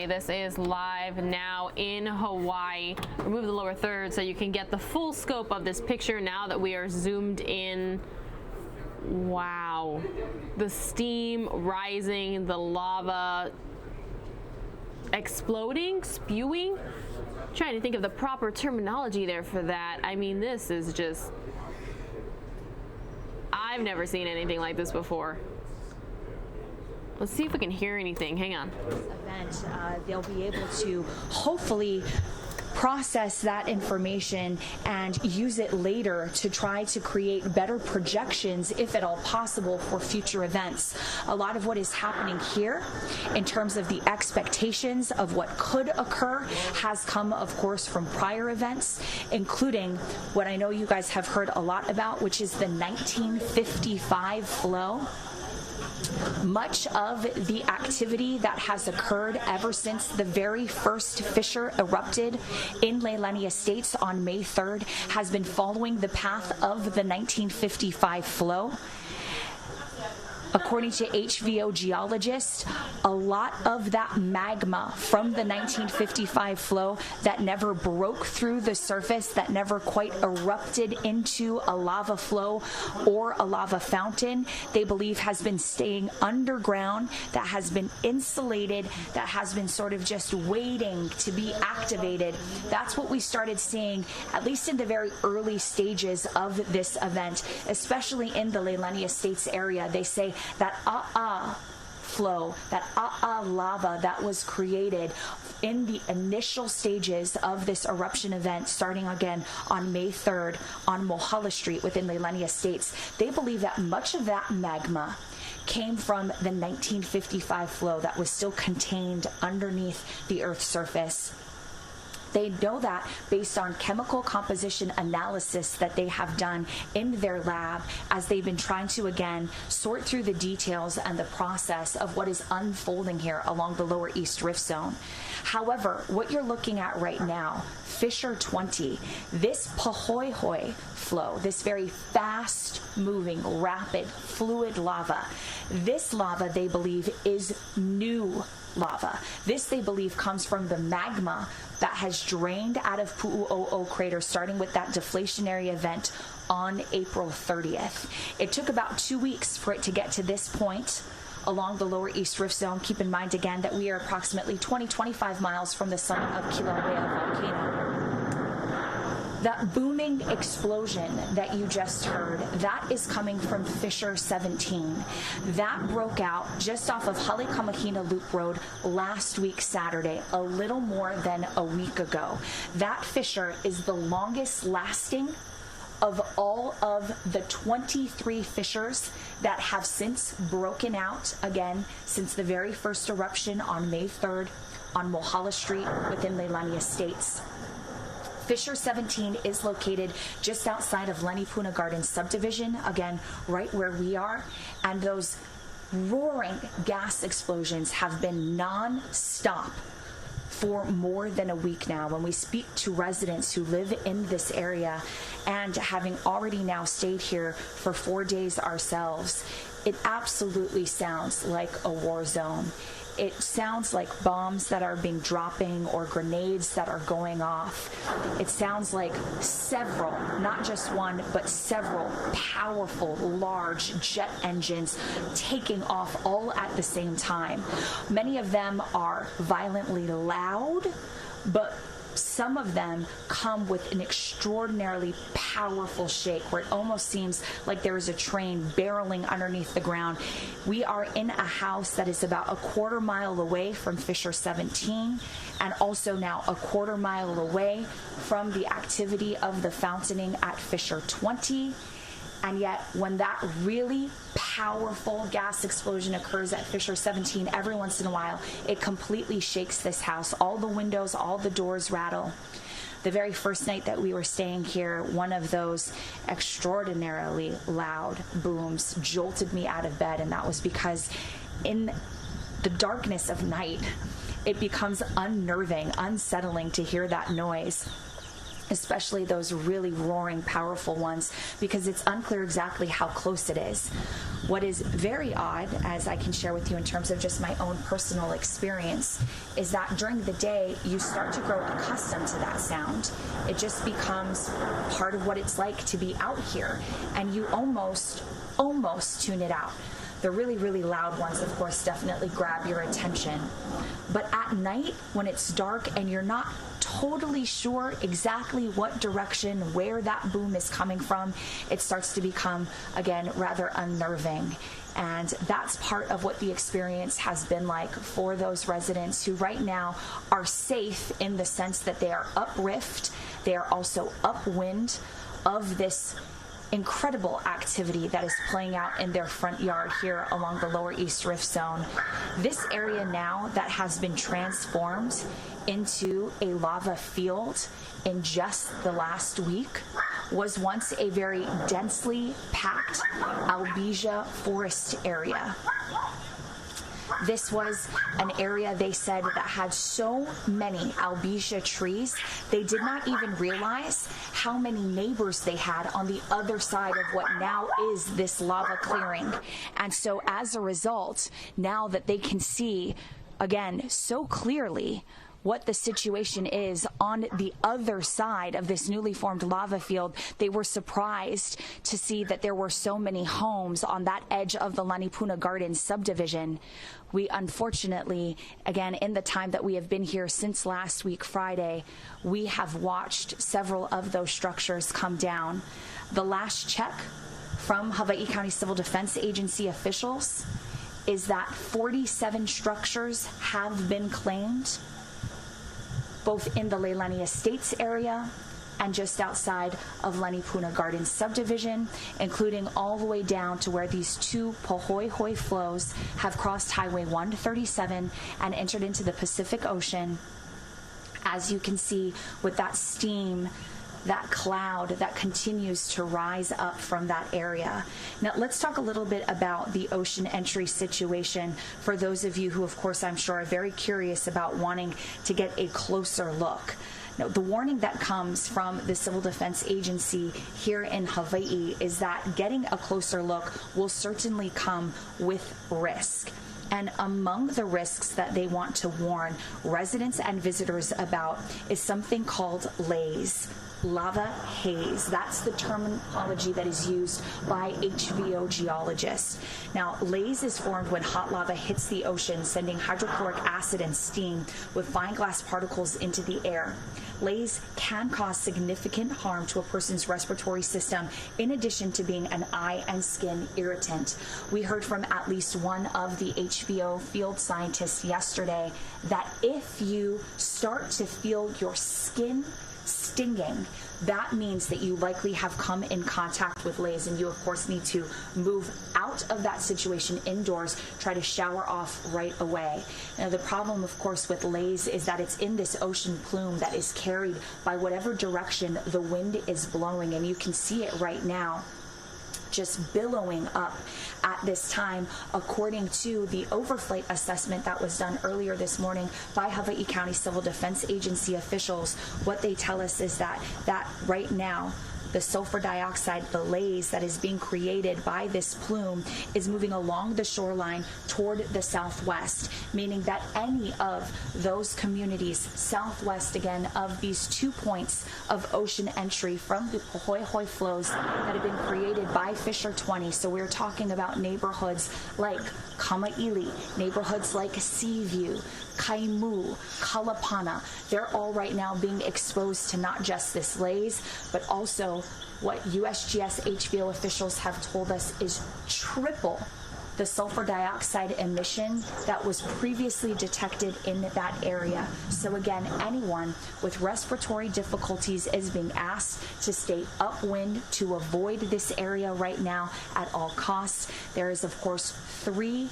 everybody. This is live now in Hawaii. Remove the lower third so you can get the full scope of this picture now that we are zoomed in. Wow. The steam rising, the lava exploding, spewing. I'm trying to think of the proper terminology there for that. I mean, this is just... I've never seen anything like this before. Let's see if we can hear anything. Hang on. Event, they'll be able to hopefully process that information and use it later to try to create better projections, if at all possible, for future events. A lot of what is happening here in terms of the expectations of what could occur has come, of course, from prior events, including what I know you guys have heard a lot about, which is the 1955 flow. Much of the activity that has occurred ever since the very first fissure erupted in Leilani Estates on May 3rd has been following the path of the 1955 flow. According to HVO geologists, a lot of that magma from the 1955 flow that never broke through the surface, that never quite erupted into a lava flow or a lava fountain, they believe has been staying underground, that has been insulated, that has been sort of just waiting to be activated. That's what we started seeing, at least in the very early stages of this event, especially in the Leilani Estates area. They say that flow, that lava that was created in the initial stages of this eruption event, starting again on May 3rd on Mohala Street within Leilani Estates. They believe that much of that magma came from the 1955 flow that was still contained underneath the Earth's surface. They know that based on chemical composition analysis that they have done in their lab as they've been trying to, again, sort through the details and the process of what is unfolding here along the Lower East Rift Zone. However, what you're looking at right now, Fissure 20, this Pahoehoe flow, this very fast-moving, rapid, fluid lava, this lava, they believe, is new lava. This, they believe, comes from the magma that has drained out of Pu'u'o'o crater, starting with that deflationary event on April 30th. It took about 2 weeks for it to get to this point along the Lower East Rift Zone. Keep in mind, again, that we are approximately 20-25 miles from the summit of Kilauea volcano. That booming explosion that you just heard, that is coming from Fissure 17. That broke out just off of Halekamahina Loop Road last week, Saturday, a little more than a week ago. That fissure is the longest lasting of all of the 23 fissures that have since broken out, again, since the very first eruption on May 3rd on Mohala Street within Leilani Estates. Fissure 17 is located just outside of Lenny Puna Gardens subdivision, again, right where we are, and those roaring gas explosions have been non-stop for more than a week now. When we speak to residents who live in this area, and having already now stayed here for 4 days ourselves, it absolutely sounds like a war zone. It sounds like bombs that are being dropping or grenades that are going off. It sounds like several, not just one, but several powerful, large jet engines taking off all at the same time. Many of them are violently loud, but some of them come with an extraordinarily powerful shake where it almost seems like there is a train barreling underneath the ground. We are in a house that is about a quarter mile away from Fissure 17, and also now a quarter mile away from the activity of the fountaining at Fissure 20. And yet, when that really powerful gas explosion occurs at Fissure 17, every once in a while, it completely shakes this house. All the windows, all the doors rattle. The very first night that we were staying here, one of those extraordinarily loud booms jolted me out of bed, and that was because in the darkness of night, it becomes unnerving, unsettling to hear that noise. especially those really roaring, powerful ones, because it's unclear exactly how close it is. What is very odd, as I can share with you in terms of just my own personal experience, is that during the day, you start to grow accustomed to that sound. It just becomes part of what it's like to be out here, and you almost tune it out. The really, really loud ones, of course, definitely grab your attention. But at night, when it's dark and you're not totally sure exactly what direction, where that boom is coming from, it starts to become, again, rather unnerving. And that's part of what the experience has been like for those residents who right now are safe in the sense that they are uprift, they are also upwind of this incredible activity that is playing out in their front yard here along the Lower East Rift Zone. This area now that has been transformed into a lava field in just the last week was once a very densely packed albesia forest area. This was an area, they said, that had so many albesia trees, they did not even realize how many neighbors they had on the other side of what now is this lava clearing. And so as a result, now that they can see, again, so clearly what the situation is on the other side of this newly formed lava field, they were surprised to see that there were so many homes on that edge of the Lanipuna Gardens subdivision. We unfortunately, again, in the time that we have been here since last week, Friday, we have watched several of those structures come down. The last check from Hawaii County Civil Defense Agency officials is that 47 structures have been claimed, both in the Leilani Estates area and just outside of Lanipuna Gardens subdivision, including all the way down to where these two Pohoihoi flows have crossed Highway 137 and entered into the Pacific Ocean. As you can see with that steam, that cloud that continues to rise up from that area. Now, let's talk a little bit about the ocean entry situation for those of you who, of course, I'm sure are very curious about wanting to get a closer look. Now, the warning that comes from the Civil Defense Agency here in Hawaii is that getting a closer look will certainly come with risk. And among the risks that they want to warn residents and visitors about is something called laze. Lava haze. That's the terminology that is used by HVO geologists. Now, laze is formed when hot lava hits the ocean, sending hydrochloric acid and steam with fine glass particles into the air. Laze can cause significant harm to a person's respiratory system, in addition to being an eye and skin irritant. We heard from at least one of the HVO field scientists yesterday that if you start to feel your skin stinging, that means that you likely have come in contact with laze, and you of course need to move out of that situation indoors, try to shower off right away. Now, the problem of course with laze is that it's in this ocean plume that is carried by whatever direction the wind is blowing, and you can see it right now just billowing up at this time, according to the overflight assessment that was done earlier this morning by Hawaii County Civil Defense Agency officials. What they tell us is that right now, the sulfur dioxide, the laze that is being created by this plume, is moving along the shoreline toward the southwest, meaning that any of those communities southwest, again, of these 2 points of ocean entry from the Pohoihoi flows that have been created by Fissure 20. So we're talking about neighborhoods like Kamaili, neighborhoods like Seaview, Kaimu, Kalapana. They're all right now being exposed to not just this laze, but also what USGS HVO officials have told us is triple the sulfur dioxide emission that was previously detected in that area. So again, anyone with respiratory difficulties is being asked to stay upwind to avoid this area right now at all costs. There is, of course, 3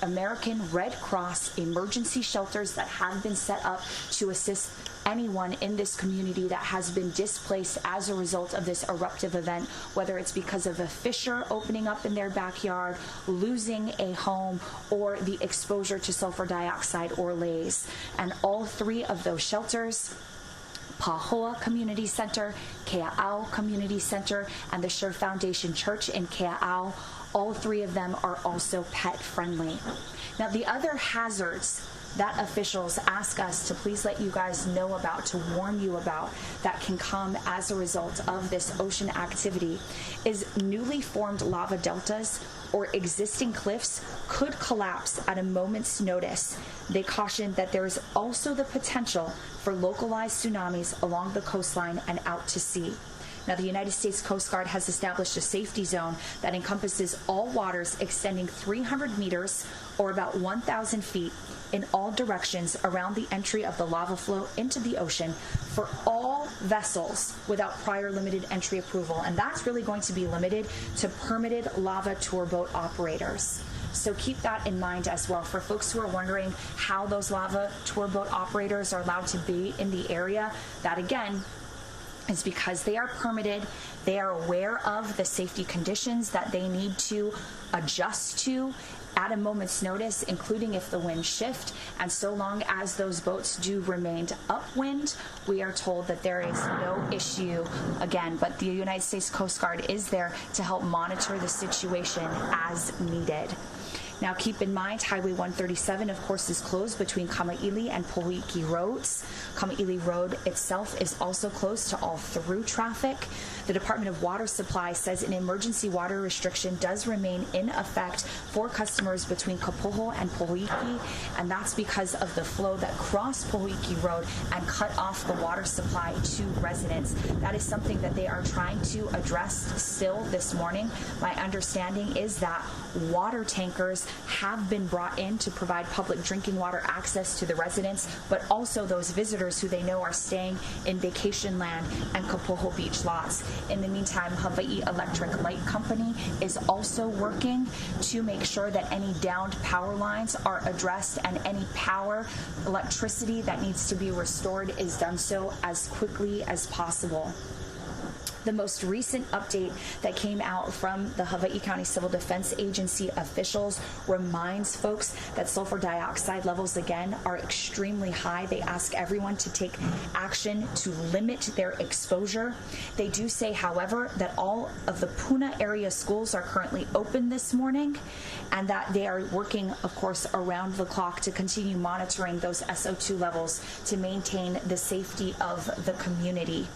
American Red Cross emergency shelters that have been set up to assist anyone in this community that has been displaced as a result of this eruptive event, whether it's because of a fissure opening up in their backyard, losing a home, or the exposure to sulfur dioxide or laze. And all 3 of those shelters, Pahoa Community Center, Kea'au Community Center, and the Sure Foundation Church in Kea'au. All three of them are also pet friendly. Now, the other hazards that officials ask us to please let you guys know about, to warn you about, that can come as a result of this ocean activity is newly formed lava deltas or existing cliffs could collapse at a moment's notice. They caution that there is also the potential for localized tsunamis along the coastline and out to sea. Now, the United States Coast Guard has established a safety zone that encompasses all waters extending 300 meters or about 1,000 feet in all directions around the entry of the lava flow into the ocean for all vessels without prior limited entry approval. And that's really going to be limited to permitted lava tour boat operators. So keep that in mind as well. For folks who are wondering how those lava tour boat operators are allowed to be in the area, that again is because they are permitted. They are aware of the safety conditions that they need to adjust to at a moment's notice, including if the winds shift. And so long as those boats do remain upwind, we are told that there is no issue again. But the United States Coast Guard is there to help monitor the situation as needed. Now, keep in mind, Highway 137, of course, is closed between Kamaili and Pohoiki roads. Kamaili Road itself is also closed to all through traffic. The Department of Water Supply says an emergency water restriction does remain in effect for customers between Kapoho and Pohoiki, and that's because of the flow that crossed Pohoiki Road and cut off the water supply to residents. That is something that they are trying to address still this morning. My understanding is that water tankers have been brought in to provide public drinking water access to the residents, but also those visitors who they know are staying in vacation land and Kapoho Beach lots. In the meantime, Hawaii Electric Light Company is also working to make sure that any downed power lines are addressed and any electricity that needs to be restored is done so as quickly as possible. The most recent update that came out from the Hawaii County Civil Defense Agency officials reminds folks that sulfur dioxide levels again are extremely high. They ask everyone to take action to limit their exposure. They do say, however, that all of the Puna area schools are currently open this morning and that they are working, of course, around the clock to continue monitoring those SO2 levels to maintain the safety of the community.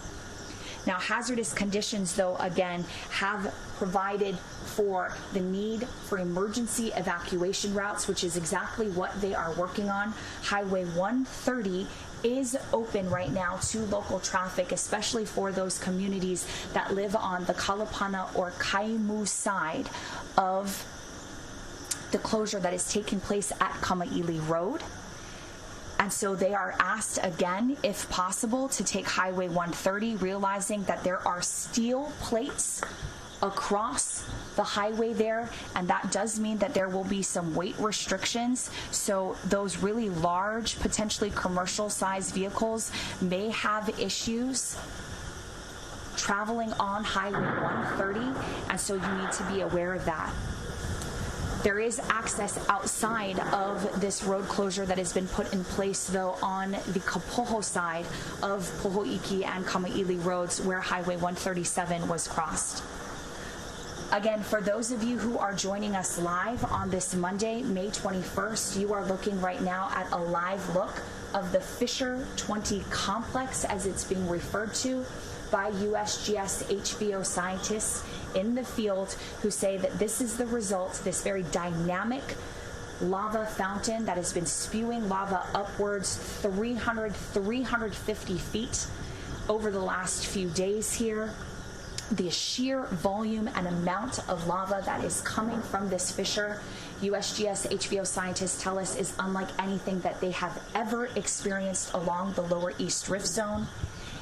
Now, hazardous conditions, though, again, have provided for the need for emergency evacuation routes, which is exactly what they are working on. Highway 130 is open right now to local traffic, especially for those communities that live on the Kalapana or Kaimu side of the closure that is taking place at Kamaili Road. And so they are asked again, if possible, to take Highway 130, realizing that there are steel plates across the highway there, and that does mean that there will be some weight restrictions. So those really large, potentially commercial-sized vehicles may have issues traveling on Highway 130, and so you need to be aware of that. There is access outside of this road closure that has been put in place, though, on the Kapoho side of Pohoiki and Kamaili roads where Highway 137 was crossed. Again, for those of you who are joining us live on this Monday, May 21st, you are looking right now at a live look of the Fissure 20 complex, as it's being referred to by USGS HVO scientists in the field, who say that this is the result, this very dynamic lava fountain that has been spewing lava upwards 350 feet over the last few days here. The sheer volume and amount of lava that is coming from this fissure, USGS HVO scientists tell us, is unlike anything that they have ever experienced along the Lower East Rift Zone.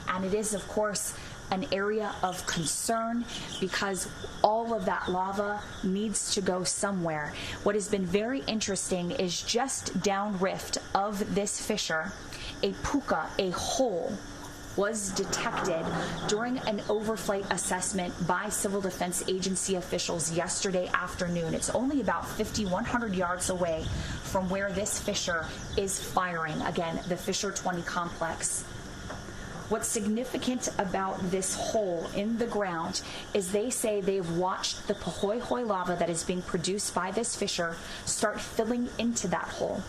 And it is, of course, an area of concern because all of that lava needs to go somewhere. What has been very interesting is just downrift of this fissure, a puka, a hole, was detected during an overflight assessment by Civil Defense Agency officials yesterday afternoon. It's only about 5,100 yards away from where this fissure is firing. Again, the Fissure 20 complex. What's significant about this hole in the ground is they say they've watched the Pahoehoe lava that is being produced by this fissure start filling into that hole.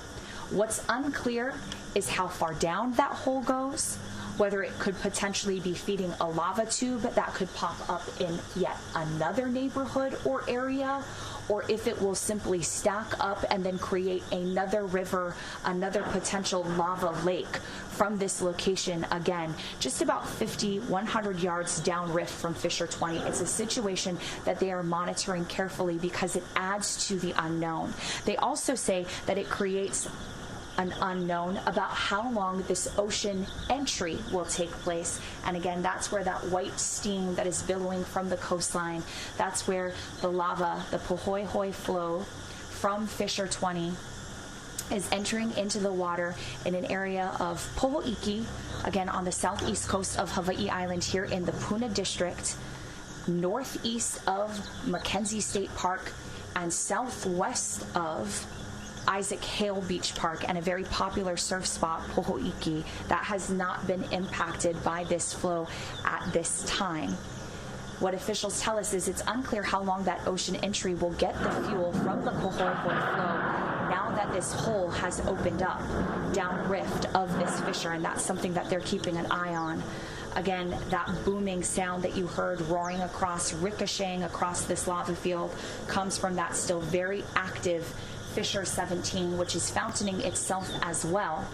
What's unclear is how far down that hole goes, whether it could potentially be feeding a lava tube that could pop up in yet another neighborhood or area, or if it will simply stack up and then create another river, another potential lava lake from this location, again, just about 50, 100 yards downrift from Fissure 20. It's a situation that they are monitoring carefully because it adds to the unknown. They also say that it creates an unknown about how long this ocean entry will take place. And again, that's where that white steam that is billowing from the coastline, that's where the lava, the Pahoehoe flow from Fissure 20 is entering into the water in an area of Poho'iki, again on the southeast coast of Hawaii Island here in the Puna district, northeast of Mackenzie State Park, and southwest of Isaac Hale Beach Park, and a very popular surf spot, Poho'iki, that has not been impacted by this flow at this time. What officials tell us is it's unclear how long that ocean entry will get the fuel from the Pahoehoe flow now that this hole has opened up downrift of this fissure, and that's something that they're keeping an eye on. Again, that booming sound that you heard roaring across, ricocheting across this lava field, comes from that still very active Fissure 17, which is fountaining itself as well.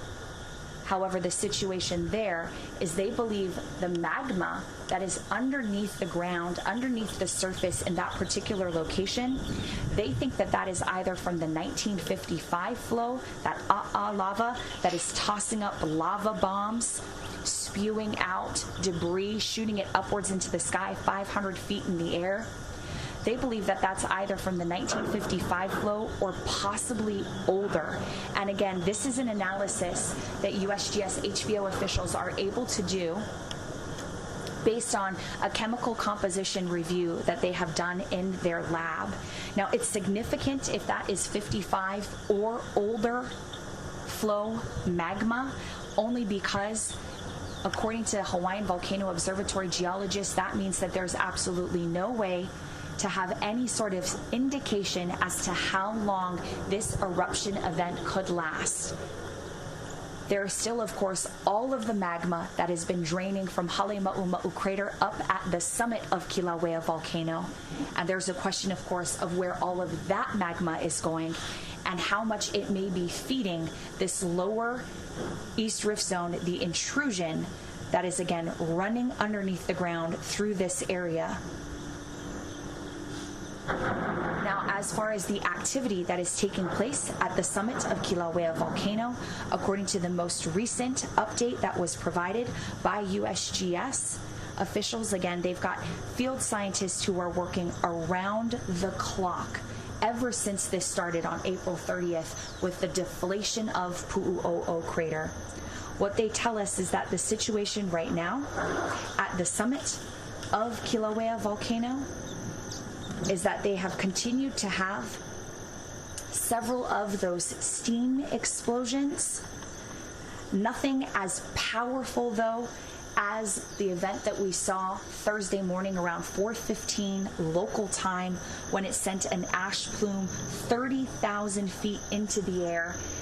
However, the situation there is they believe the magma that is underneath the ground, underneath the surface in that particular location, they think that that is either from the 1955 flow, that lava that is tossing up lava bombs, spewing out debris, shooting it upwards into the sky 500 feet in the air. They believe that that's either from the 1955 flow or possibly older. And again, this is an analysis that USGS HBO officials are able to do based on a chemical composition review that they have done in their lab. Now, it's significant if that is 55 or older flow magma, only because according to Hawaiian Volcano Observatory geologists, that means that there's absolutely no way to have any sort of indication as to how long this eruption event could last. There is still, of course, all of the magma that has been draining from Halema'uma'u crater up at the summit of Kilauea volcano. And there's a question, of course, of where all of that magma is going and how much it may be feeding this lower East Rift Zone, the intrusion that is, again, running underneath the ground through this area. Now, as far as the activity that is taking place at the summit of Kilauea volcano, according to the most recent update that was provided by USGS officials, again, they've got field scientists who are working around the clock ever since this started on April 30th with the deflation of Pu'u'o'o crater. What they tell us is that the situation right now at the summit of Kilauea volcano is that they have continued to have several of those steam explosions. Nothing as powerful, though, as the event that we saw Thursday morning around 4:15 local time when it sent an ash plume 30,000 feet into the air